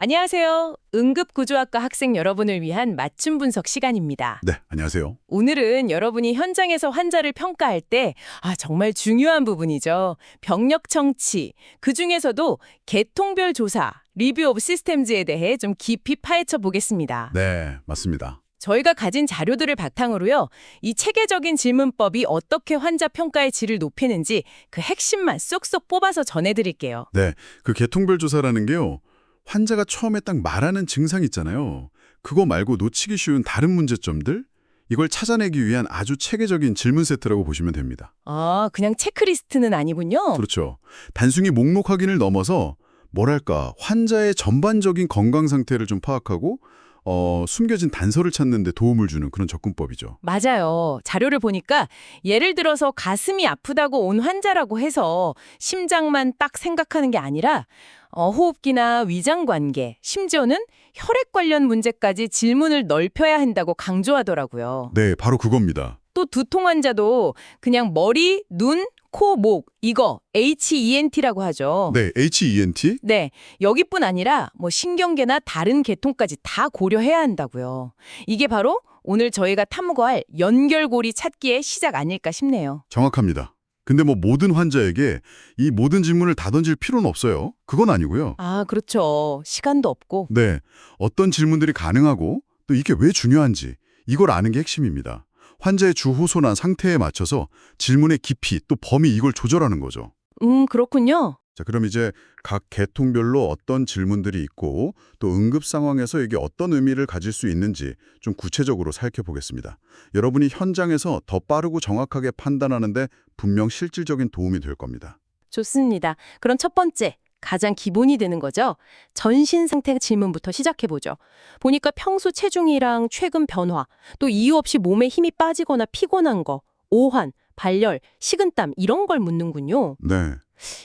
안녕하세요. 응급구조학과 학생 여러분을 위한 맞춤 분석 시간입니다. 네, 안녕하세요. 오늘은 여러분이 현장에서 환자를 평가할 때 정말 중요한 부분이죠. 병력 청취, 그중에서도 계통별 조사, 리뷰 오브 시스템즈에 대해 좀 깊이 파헤쳐 보겠습니다. 네, 맞습니다. 저희가 가진 자료들을 바탕으로요. 이 체계적인 질문법이 어떻게 환자 평가의 질을 높이는지 그 핵심만 쏙쏙 뽑아서 전해드릴게요. 네, 그 계통별 조사라는 게요. 환자가 처음에 딱 말하는 증상 있잖아요. 그거 말고 놓치기 쉬운 다른 문제점들? 이걸 찾아내기 위한 아주 체계적인 질문 세트라고 보시면 됩니다. 그냥 체크리스트는 아니군요. 그렇죠. 단순히 목록 확인을 넘어서 뭐랄까, 환자의 전반적인 건강 상태를 좀 파악하고 숨겨진 단서를 찾는 데 도움을 주는 그런 접근법이죠. 맞아요. 자료를 보니까 예를 들어서 가슴이 아프다고 온 환자라고 해서 심장만 딱 생각하는 게 아니라 호흡기나 위장 관계, 심지어는 혈액 관련 문제까지 질문을 넓혀야 한다고 강조하더라고요. 네, 바로 그겁니다. 또 두통 환자도 그냥 머리, 눈, 코, 목 이거 HENT라고 하죠. 네, HENT? 네, 여기뿐 아니라 신경계나 다른 계통까지 다 고려해야 한다고요. 이게 바로 오늘 저희가 탐구할 연결고리 찾기의 시작 아닐까 싶네요. 정확합니다. 근데 모든 환자에게 이 모든 질문을 다 던질 필요는 없어요. 그건 아니고요. 그렇죠. 시간도 없고. 네, 어떤 질문들이 가능하고 또 이게 왜 중요한지 이걸 아는 게 핵심입니다. 환자의 주호소나 상태에 맞춰서 질문의 깊이 또 범위 이걸 조절하는 거죠. 그렇군요. 자, 그럼 이제 각 계통별로 어떤 질문들이 있고 또 응급 상황에서 이게 어떤 의미를 가질 수 있는지 좀 구체적으로 살펴보겠습니다. 여러분이 현장에서 더 빠르고 정확하게 판단하는데 분명 실질적인 도움이 될 겁니다. 좋습니다. 그럼 첫 번째, 가장 기본이 되는 거죠. 전신 상태 질문부터 시작해보죠. 보니까 평소 체중이랑 최근 변화, 또 이유 없이 몸에 힘이 빠지거나 피곤한 거, 오한, 발열, 식은땀 이런 걸 묻는군요. 네.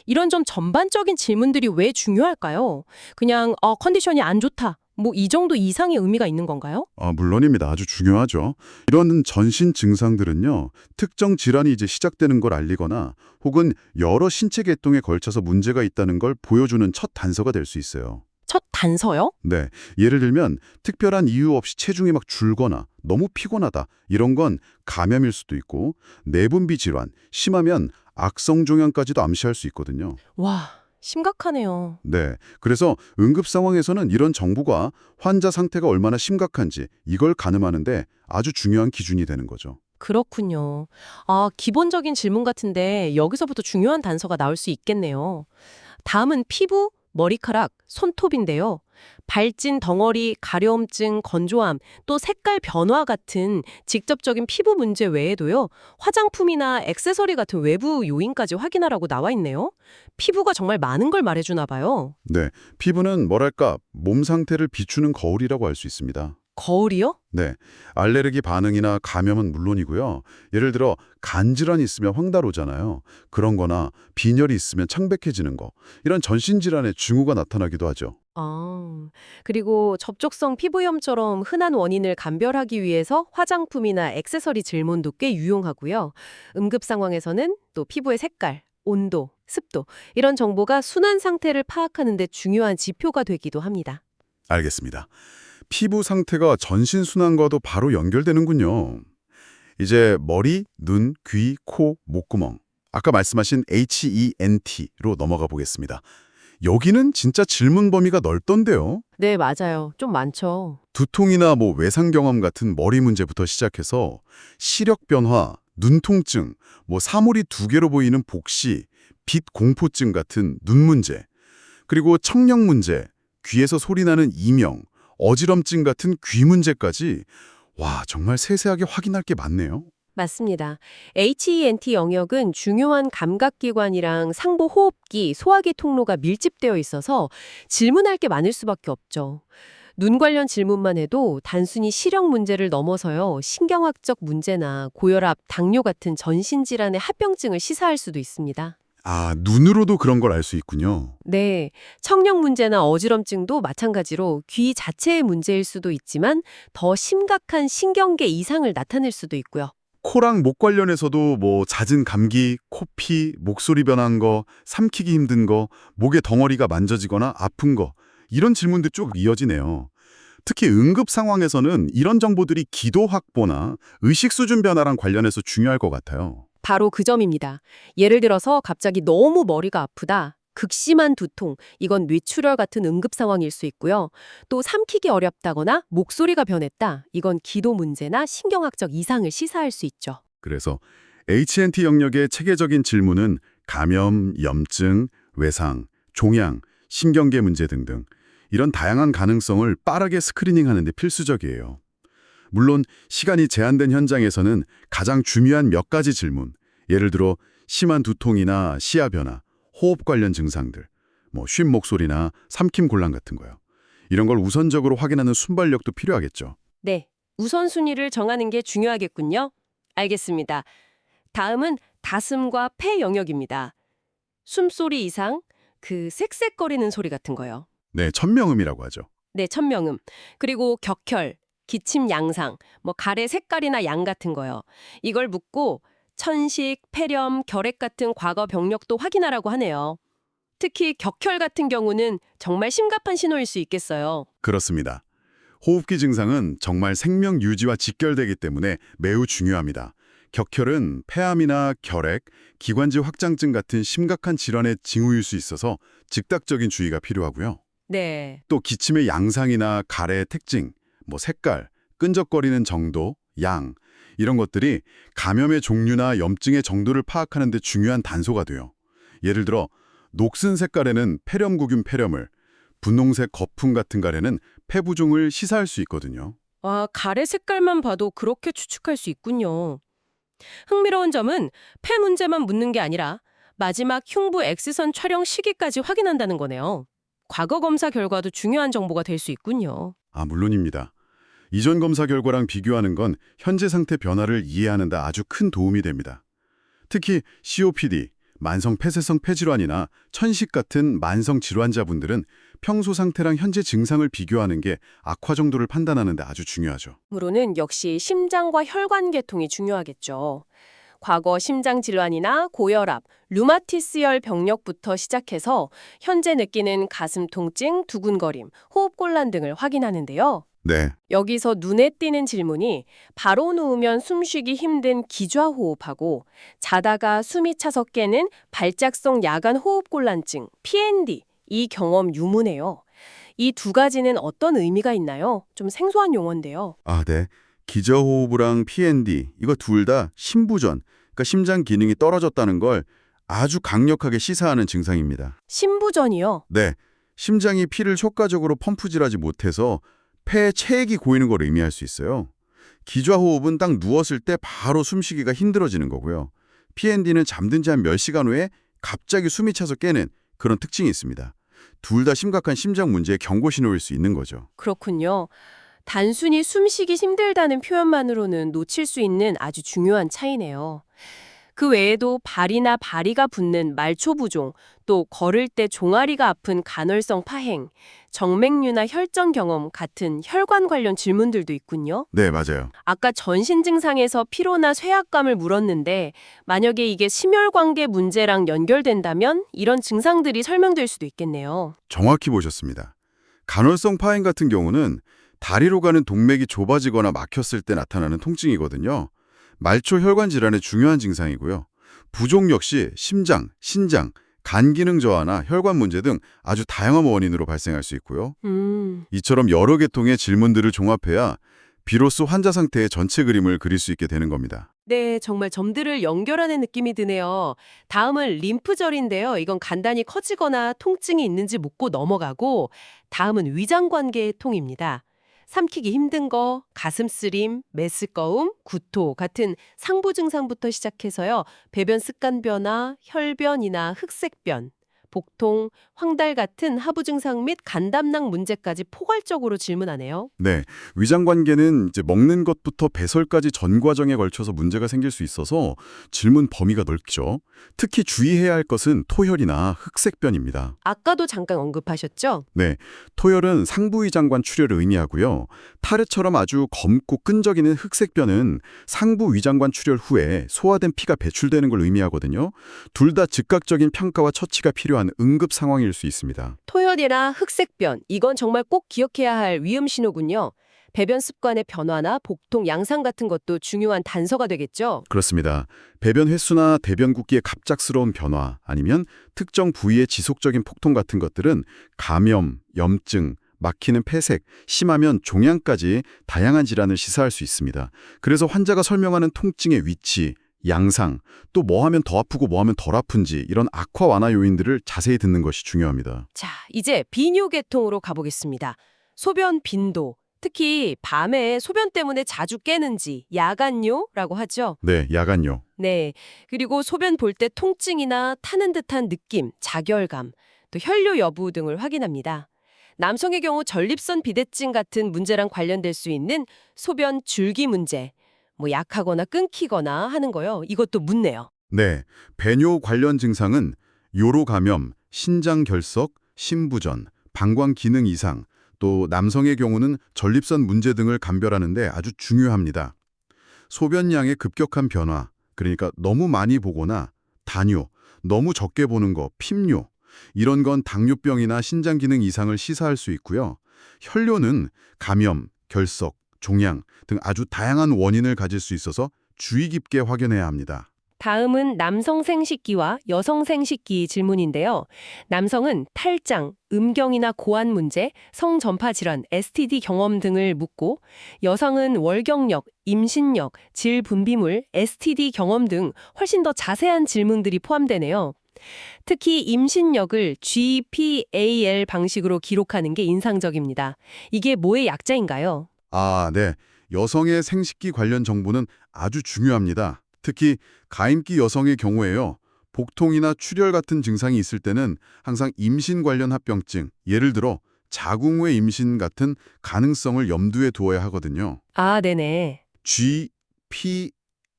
이런 좀 전반적인 질문들이 왜 중요할까요? 그냥 컨디션이 안 좋다. 이 정도 이상의 의미가 있는 건가요? 물론입니다. 아주 중요하죠. 이런 전신 증상들은요, 특정 질환이 이제 시작되는 걸 알리거나 혹은 여러 신체 계통에 걸쳐서 문제가 있다는 걸 보여주는 첫 단서가 될 수 있어요. 첫 단서요? 네, 예를 들면 특별한 이유 없이 체중이 막 줄거나 너무 피곤하다 이런 건 감염일 수도 있고 내분비 질환, 심하면 악성 종양까지도 암시할 수 있거든요. 와, 심각하네요. 네, 그래서 응급 상황에서는 이런 정보가 환자 상태가 얼마나 심각한지 이걸 가늠하는데 아주 중요한 기준이 되는 거죠. 그렇군요. 기본적인 질문 같은데 여기서부터 중요한 단서가 나올 수 있겠네요. 다음은 피부, 머리카락, 손톱인데요. 발진, 덩어리, 가려움증, 건조함, 또 색깔 변화 같은 직접적인 피부 문제 외에도요. 화장품이나 액세서리 같은 외부 요인까지 확인하라고 나와 있네요. 피부가 정말 많은 걸 말해주나 봐요. 네, 피부는 뭐랄까 몸 상태를 비추는 거울이라고 할 수 있습니다. 거울이요? 네, 알레르기 반응이나 감염은 물론이고요. 예를 들어 간질환이 있으면 황달오잖아요. 그런 거나 빈혈이 있으면 창백해지는 거. 이런 전신질환의 징후가 나타나기도 하죠. 그리고 접촉성 피부염처럼 흔한 원인을 감별하기 위해서 화장품이나 액세서리 질문도 꽤 유용하고요. 응급 상황에서는 또 피부의 색깔, 온도, 습도 이런 정보가 순환 상태를 파악하는 데 중요한 지표가 되기도 합니다. 알겠습니다. 피부 상태가 전신 순환과도 바로 연결되는군요. 이제 머리, 눈, 귀, 코, 목구멍. 아까 말씀하신 HENT로 넘어가 보겠습니다. 여기는 진짜 질문 범위가 넓던데요. 네, 맞아요. 좀 많죠. 두통이나 외상 경험 같은 머리 문제부터 시작해서 시력 변화, 눈통증, 사물이 두 개로 보이는 복시, 빛 공포증 같은 눈 문제, 그리고 청력 문제, 귀에서 소리 나는 이명, 어지럼증 같은 귀 문제까지 와, 정말 세세하게 확인할 게 많네요. 맞습니다. HENT 영역은 중요한 감각기관이랑 상부 호흡기, 소화기 통로가 밀집되어 있어서 질문할 게 많을 수밖에 없죠. 눈 관련 질문만 해도 단순히 시력 문제를 넘어서요. 신경학적 문제나 고혈압, 당뇨 같은 전신질환의 합병증을 시사할 수도 있습니다. 눈으로도 그런 걸 알 수 있군요. 네, 청력 문제나 어지럼증도 마찬가지로 귀 자체의 문제일 수도 있지만 더 심각한 신경계 이상을 나타낼 수도 있고요. 코랑 목 관련해서도 잦은 감기, 코피, 목소리 변한 거, 삼키기 힘든 거, 목의 덩어리가 만져지거나 아픈 거 이런 질문들 쭉 이어지네요. 특히 응급 상황에서는 이런 정보들이 기도 확보나 의식 수준 변화랑 관련해서 중요할 것 같아요. 바로 그 점입니다. 예를 들어서 갑자기 너무 머리가 아프다. 극심한 두통, 이건 뇌출혈 같은 응급 상황일 수 있고요. 또 삼키기 어렵다거나 목소리가 변했다. 이건 기도 문제나 신경학적 이상을 시사할 수 있죠. 그래서 HNT 영역의 체계적인 질문은 감염, 염증, 외상, 종양, 신경계 문제 등등 이런 다양한 가능성을 빠르게 스크리닝하는 데 필수적이에요. 물론 시간이 제한된 현장에서는 가장 중요한 몇 가지 질문, 예를 들어 심한 두통이나 시야 변화, 호흡 관련 증상들, 쉰 목소리나 삼킴 곤란 같은 거요. 이런 걸 우선적으로 확인하는 순발력도 필요하겠죠. 네, 우선순위를 정하는 게 중요하겠군요. 알겠습니다. 다음은 가슴과 폐 영역입니다. 숨소리 이상, 그 쌕쌕거리는 소리 같은 거요. 네, 천명음이라고 하죠. 네, 천명음. 그리고 격혈, 기침 양상, 가래 색깔이나 양 같은 거요. 이걸 묻고 천식, 폐렴, 결핵 같은 과거 병력도 확인하라고 하네요. 특히 격혈 같은 경우는 정말 심각한 신호일 수 있겠어요. 그렇습니다. 호흡기 증상은 정말 생명 유지와 직결되기 때문에 매우 중요합니다. 격혈은 폐암이나 결핵, 기관지 확장증 같은 심각한 질환의 징후일 수 있어서 즉각적인 주의가 필요하고요. 네. 또 기침의 양상이나 가래의 특징, 색깔, 끈적거리는 정도, 양 이런 것들이 감염의 종류나 염증의 정도를 파악하는 데 중요한 단서가 돼요. 예를 들어 녹슨 색깔에는 폐렴구균 폐렴을, 분홍색 거품 같은 가래는 폐부종을 시사할 수 있거든요. 아, 가래 색깔만 봐도 그렇게 추측할 수 있군요. 흥미로운 점은 폐 문제만 묻는 게 아니라 마지막 흉부 X선 촬영 시기까지 확인한다는 거네요. 과거 검사 결과도 중요한 정보가 될 수 있군요. 물론입니다. 이전 검사 결과랑 비교하는 건 현재 상태 변화를 이해하는 데 아주 큰 도움이 됩니다. 특히 COPD, 만성 폐쇄성 폐질환이나 천식 같은 만성 질환자분들은 평소 상태랑 현재 증상을 비교하는 게 악화 정도를 판단하는 데 아주 중요하죠. 으로는 역시 심장과 혈관 계통이 중요하겠죠. 과거 심장 질환이나 고혈압, 류마티스열 병력부터 시작해서 현재 느끼는 가슴 통증, 두근거림, 호흡곤란 등을 확인하는데요. 네, 여기서 눈에 띄는 질문이 바로 누우면 숨쉬기 힘든 기좌호흡하고 자다가 숨이 차서 깨는 발작성 야간 호흡곤란증, PND, 이 경험 유무네요. 이 두 가지는 어떤 의미가 있나요? 좀 생소한 용어인데요. 네. 기저호흡이랑 PND 이거 둘 다 심부전, 그러니까 심장 기능이 떨어졌다는 걸 아주 강력하게 시사하는 증상입니다. 심부전이요. 네, 심장이 피를 효과적으로 펌프질하지 못해서 폐에 체액이 고이는 걸 의미할 수 있어요. 기좌호흡은 딱 누웠을 때 바로 숨쉬기가 힘들어지는 거고요. PND는 잠든 지 한 몇 시간 후에 갑자기 숨이 차서 깨는 그런 특징이 있습니다. 둘 다 심각한 심장 문제의 경고 신호일 수 있는 거죠. 그렇군요. 단순히 숨쉬기 힘들다는 표현만으로는 놓칠 수 있는 아주 중요한 차이네요. 그 외에도 발이나 바리가 붓는 말초부종, 또 걸을 때 종아리가 아픈 간헐성 파행, 정맥류나 혈전 경험 같은 혈관 관련 질문들도 있군요. 네, 맞아요. 아까 전신 증상에서 피로나 쇠약감을 물었는데 만약에 이게 심혈관계 문제랑 연결된다면 이런 증상들이 설명될 수도 있겠네요. 정확히 보셨습니다. 간헐성 파행 같은 경우는 다리로 가는 동맥이 좁아지거나 막혔을 때 나타나는 통증이거든요. 말초 혈관 질환의 중요한 증상이고요. 부종 역시 심장, 신장, 간 기능 저하나 혈관 문제 등 아주 다양한 원인으로 발생할 수 있고요. 이처럼 여러 계통의 질문들을 종합해야 비로소 환자 상태의 전체 그림을 그릴 수 있게 되는 겁니다. 네, 정말 점들을 연결하는 느낌이 드네요. 다음은 림프절인데요. 이건 간단히 커지거나 통증이 있는지 묻고 넘어가고, 다음은 위장관계의 통입니다. 삼키기 힘든 거, 가슴 쓰림, 메스꺼움, 구토 같은 상부 증상부터 시작해서요. 배변 습관 변화, 혈변이나 흑색변, 복통, 황달 같은 하부 증상 및 간담낭 문제까지 포괄적으로 질문하네요. 네, 위장관계는 이제 먹는 것부터 배설까지 전 과정에 걸쳐서 문제가 생길 수 있어서 질문 범위가 넓죠. 특히 주의해야 할 것은 토혈이나 흑색변입니다. 아까도 잠깐 언급하셨죠? 네, 토혈은 상부위장관 출혈을 의미하고요. 타르처럼 아주 검고 끈적이는 흑색변은 상부위장관 출혈 후에 소화된 피가 배출되는 걸 의미하거든요. 둘 다 즉각적인 평가와 처치가 필요한 위험한 응급 상황일 수 있습니다. 토혈이나 흑색변, 이건 정말 꼭 기억해야 할 위험 신호군요. 배변 습관의 변화나 복통, 양상 같은 것도 중요한 단서가 되겠죠. 그렇습니다. 배변 횟수나 대변 굵기의 갑작스러운 변화 아니면 특정 부위의 지속적인 폭통 같은 것들은 감염, 염증, 막히는 폐색, 심하면 종양까지 다양한 질환을 시사할 수 있습니다. 그래서 환자가 설명하는 통증의 위치, 양상, 또 뭐 하면 더 아프고 뭐 하면 덜 아픈지 이런 악화 완화 요인들을 자세히 듣는 것이 중요합니다. 자, 이제 비뇨계통으로 가보겠습니다. 소변 빈도, 특히 밤에 소변 때문에 자주 깨는지 야간뇨라고 하죠. 네, 야간요. 네, 그리고 소변 볼 때 통증이나 타는 듯한 느낌, 자결감, 또 혈뇨 여부 등을 확인합니다. 남성의 경우 전립선 비대증 같은 문제랑 관련될 수 있는 소변 줄기 문제, 뭐 약하거나 끊기거나 하는 거요. 이것도 묻네요. 네, 배뇨 관련 증상은 요로 감염, 신장 결석, 심부전, 방광 기능 이상, 또 남성의 경우는 전립선 문제 등을 감별하는 데 아주 중요합니다. 소변량의 급격한 변화, 그러니까 너무 많이 보거나 다뇨, 너무 적게 보는 거, 핍뇨, 이런 건 당뇨병이나 신장 기능 이상을 시사할 수 있고요. 혈뇨는 감염, 결석, 종양 등 아주 다양한 원인을 가질 수 있어서 주의 깊게 확인해야 합니다. 다음은 남성 생식기와 여성 생식기 질문인데요. 남성은 탈장, 음경이나 고환 문제, 성전파 질환, STD 경험 등을 묻고 여성은 월경력, 임신력, 질 분비물, STD 경험 등 훨씬 더 자세한 질문들이 포함되네요. 특히 임신력을 GPAL 방식으로 기록하는 게 인상적입니다. 이게 뭐의 약자인가요? 아, 네. 여성의 생식기 관련 정보는 아주 중요합니다. 특히 가임기 여성의 경우에요. 복통이나 출혈 같은 증상이 있을 때는 항상 임신 관련 합병증, 예를 들어 자궁 외 임신 같은 가능성을 염두에 두어야 하거든요. 아, 네네.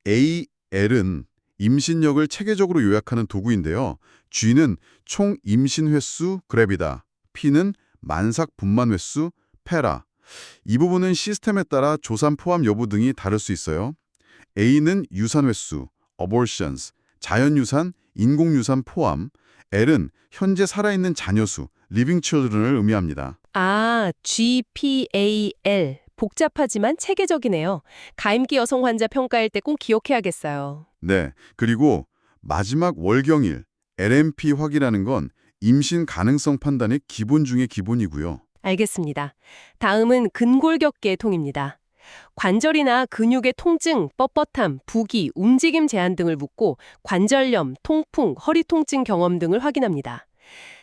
GPAL은 임신력을 체계적으로 요약하는 도구인데요. G는 총 임신 횟수, 그래비다. P는 만삭 분만 횟수, 페라. 이 부분은 시스템에 따라 조산 포함 여부 등이 다를 수 있어요. A는 유산 횟수, abortions, 자연유산, 인공유산 포함. L은 현재 살아있는 자녀 수, living children을 의미합니다. 아, GPAL. 복잡하지만 체계적이네요. 가임기 여성 환자 평가일 때 꼭 기억해야겠어요. 네, 그리고 마지막 월경일, LMP 확인하는 건 임신 가능성 판단의 기본 중의 기본이고요. 알겠습니다. 다음은 근골격계통입니다. 관절이나 근육의 통증, 뻣뻣함, 부기, 움직임 제한 등을 묻고 관절염, 통풍, 허리 통증 경험 등을 확인합니다.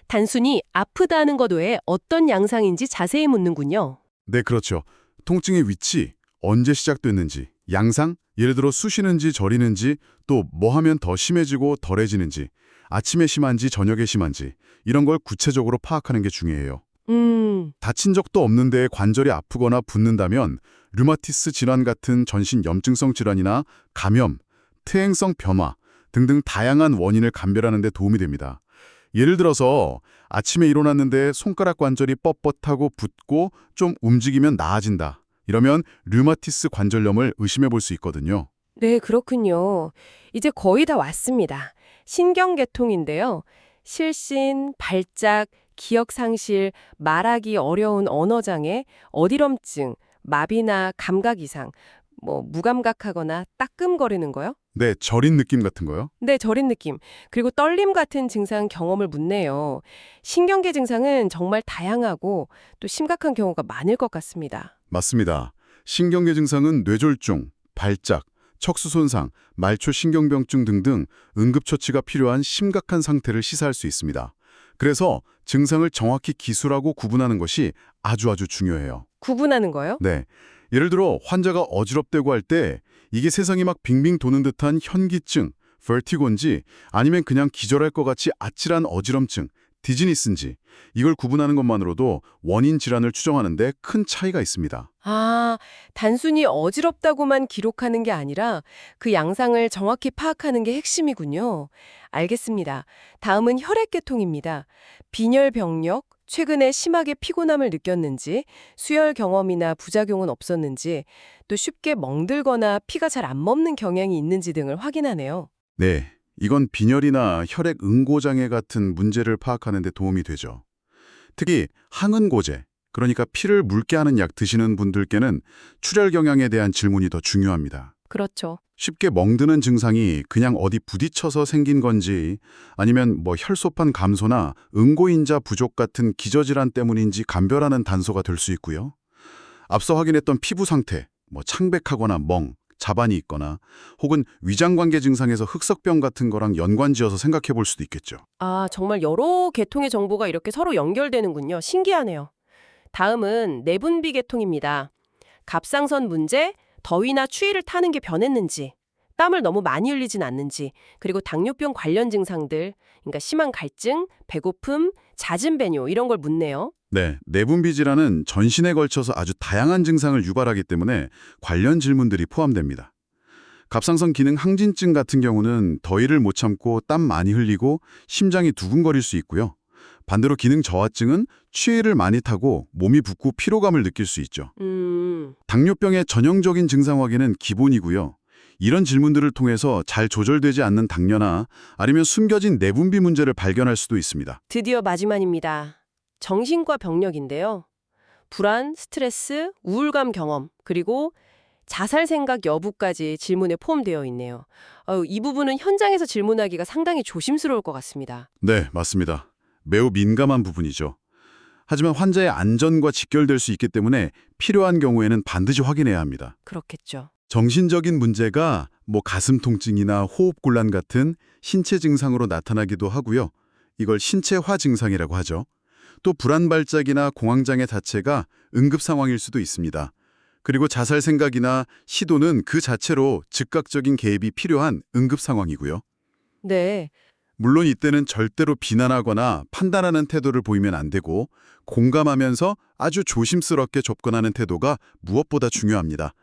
단순히 아프다는 것 외에 어떤 양상인지 자세히 묻는군요. 네, 그렇죠. 통증의 위치, 언제 시작됐는지, 양상, 예를 들어 쑤시는지 저리는지, 또 뭐 하면 더 심해지고 덜해지는지, 아침에 심한지 저녁에 심한지, 이런 걸 구체적으로 파악하는 게 중요해요. 다친 적도 없는데 관절이 아프거나 붓는다면 류마티스 질환 같은 전신 염증성 질환이나 감염, 퇴행성 변화 등등 다양한 원인을 감별하는 데 도움이 됩니다. 예를 들어서 아침에 일어났는데 손가락 관절이 뻣뻣하고 붓고 좀 움직이면 나아진다. 이러면 류마티스 관절염을 의심해 볼 수 있거든요. 네, 그렇군요. 이제 거의 다 왔습니다. 신경계통인데요. 실신, 발작, 기억상실, 말하기 어려운 언어장애, 어디럼증, 마비나 감각 이상, 무감각하거나 따끔거리는 거요? 네, 저린 느낌 같은 거요? 네, 저린 느낌. 그리고 떨림 같은 증상 경험을 묻네요. 신경계 증상은 정말 다양하고 또 심각한 경우가 많을 것 같습니다. 맞습니다. 신경계 증상은 뇌졸중, 발작, 척수 손상, 말초 신경병증 등등 응급처치가 필요한 심각한 상태를 시사할 수 있습니다. 그래서 증상을 정확히 기술하고 구분하는 것이 아주 중요해요. 구분하는 거요? 네. 예를 들어 환자가 어지럽다고 할 때 이게 세상이 막 빙빙 도는 듯한 현기증, vertigo인지 아니면 그냥 기절할 것 같이 아찔한 어지럼증, 디즈니스인지 이걸 구분하는 것만으로도 원인 질환을 추정하는 데 큰 차이가 있습니다. 아, 단순히 어지럽다고만 기록하는 게 아니라 그 양상을 정확히 파악하는 게 핵심이군요. 알겠습니다. 다음은 혈액계통입니다. 빈혈병력, 최근에 심하게 피곤함을 느꼈는지, 수혈 경험이나 부작용은 없었는지, 또 쉽게 멍들거나 피가 잘 안 멈는 경향이 있는지 등을 확인하네요. 네, 이건 빈혈이나 혈액 응고장애 같은 문제를 파악하는 데 도움이 되죠. 특히 항응고제, 그러니까 피를 묽게 하는 약 드시는 분들께는 출혈 경향에 대한 질문이 더 중요합니다. 그렇죠. 쉽게 멍드는 증상이 그냥 어디 부딪혀서 생긴 건지 아니면 혈소판 감소나 응고인자 부족 같은 기저질환 때문인지 감별하는 단서가 될 수 있고요. 앞서 확인했던 피부 상태, 창백하거나 자반이 있거나 혹은 위장관계 증상에서 흑석병 같은 거랑 연관지어서 생각해 볼 수도 있겠죠. 아, 정말 여러 계통의 정보가 이렇게 서로 연결되는군요. 신기하네요. 다음은 내분비 계통입니다. 갑상선 문제, 더위나 추위를 타는 게 변했는지, 땀을 너무 많이 흘리진 않는지, 그리고 당뇨병 관련 증상들, 그러니까 심한 갈증, 배고픔, 잦은 배뇨 이런 걸 묻네요. 네, 내분비 질환은 전신에 걸쳐서 아주 다양한 증상을 유발하기 때문에 관련 질문들이 포함됩니다. 갑상선 기능 항진증 같은 경우는 더위를 못 참고 땀 많이 흘리고 심장이 두근거릴 수 있고요. 반대로 기능 저하증은 추위를 많이 타고 몸이 붓고 피로감을 느낄 수 있죠. 당뇨병의 전형적인 증상 확인은 기본이고요. 이런 질문들을 통해서 잘 조절되지 않는 당뇨나 아니면 숨겨진 내분비 문제를 발견할 수도 있습니다. 드디어 마지막입니다. 정신과 병력인데요. 불안, 스트레스, 우울감 경험, 그리고 자살 생각 여부까지 질문에 포함되어 있네요. 이 부분은 현장에서 질문하기가 상당히 조심스러울 것 같습니다. 네, 맞습니다. 매우 민감한 부분이죠. 하지만 환자의 안전과 직결될 수 있기 때문에 필요한 경우에는 반드시 확인해야 합니다. 그렇겠죠. 정신적인 문제가 가슴 통증이나 호흡곤란 같은 신체 증상으로 나타나기도 하고요. 이걸 신체화 증상이라고 하죠. 또 불안 발작이나 공황장애 자체가 응급 상황일 수도 있습니다. 그리고 자살 생각이나 시도는 그 자체로 즉각적인 개입이 필요한 응급 상황이고요. 네. 물론 이때는 절대로 비난하거나 판단하는 태도를 보이면 안 되고 공감하면서 아주 조심스럽게 접근하는 태도가 무엇보다 중요합니다.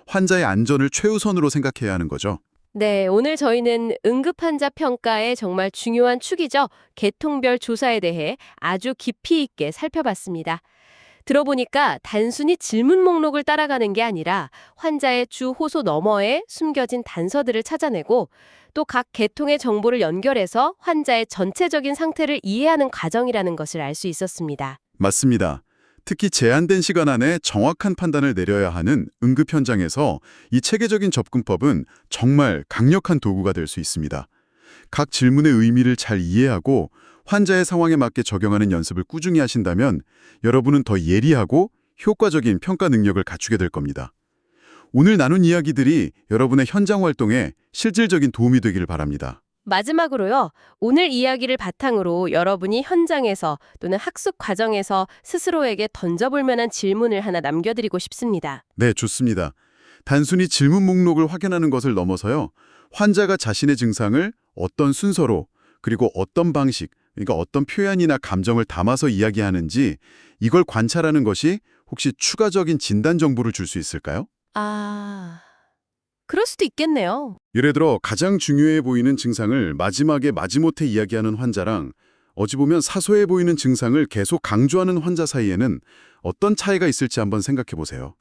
환자의 안전을 최우선으로 생각해야 하는 거죠. 네, 오늘 저희는 응급환자 평가의 정말 중요한 축이죠. 계통별 조사에 대해 아주 깊이 있게 살펴봤습니다. 들어보니까 단순히 질문 목록을 따라가는 게 아니라 환자의 주 호소 너머에 숨겨진 단서들을 찾아내고 또 각 계통의 정보를 연결해서 환자의 전체적인 상태를 이해하는 과정이라는 것을 알 수 있었습니다. 맞습니다. 특히 제한된 시간 안에 정확한 판단을 내려야 하는 응급 현장에서 이 체계적인 접근법은 정말 강력한 도구가 될 수 있습니다. 각 질문의 의미를 잘 이해하고 환자의 상황에 맞게 적용하는 연습을 꾸준히 하신다면 여러분은 더 예리하고 효과적인 평가 능력을 갖추게 될 겁니다. 오늘 나눈 이야기들이 여러분의 현장 활동에 실질적인 도움이 되기를 바랍니다. 마지막으로요, 오늘 이야기를 바탕으로 여러분이 현장에서 또는 학습 과정에서 스스로에게 던져볼 만한 질문을 하나 남겨드리고 싶습니다. 네, 좋습니다. 단순히 질문 목록을 확인하는 것을 넘어서요. 환자가 자신의 증상을 어떤 순서로 그리고 어떤 방식, 그러니까 어떤 표현이나 감정을 담아서 이야기하는지 이걸 관찰하는 것이 혹시 추가적인 진단 정보를 줄 수 있을까요? 그럴 수도 있겠네요. 예를 들어 가장 중요해 보이는 증상을 마지막에 마지못해 이야기하는 환자랑 어찌 보면 사소해 보이는 증상을 계속 강조하는 환자 사이에는 어떤 차이가 있을지 한번 생각해 보세요.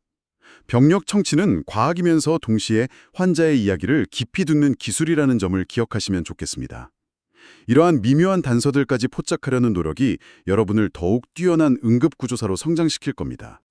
병력 청취는 과학이면서 동시에 환자의 이야기를 깊이 듣는 기술이라는 점을 기억하시면 좋겠습니다. 이러한 미묘한 단서들까지 포착하려는 노력이 여러분을 더욱 뛰어난 응급구조사로 성장시킬 겁니다.